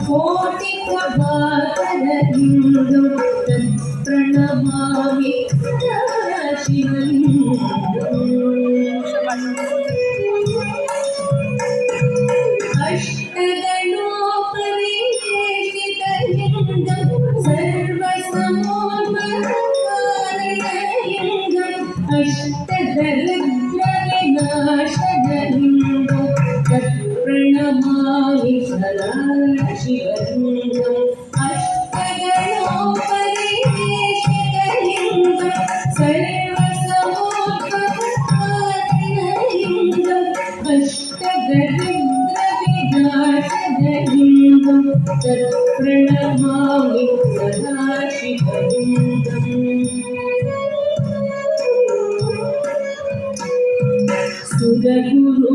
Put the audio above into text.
कोटि प्रभाकरलिङ्गं प्रणमामि अष्टगणोपविष्टितलिङ्गं सर्वसमोपकारणलिङ्गम् अष्टदरिद्रविनाशनलिङ्गं तत्प्रणमामि सदा शिवलिङ्गम् अष्टगणोपविष्टितलिङ्गं सर्वसमोपकारणलिङ्गम् अष्टदरिद्रविनाशनलिङ्गं तत्प्रणमामि सदा शिवलिङ्गम् सुरगुरु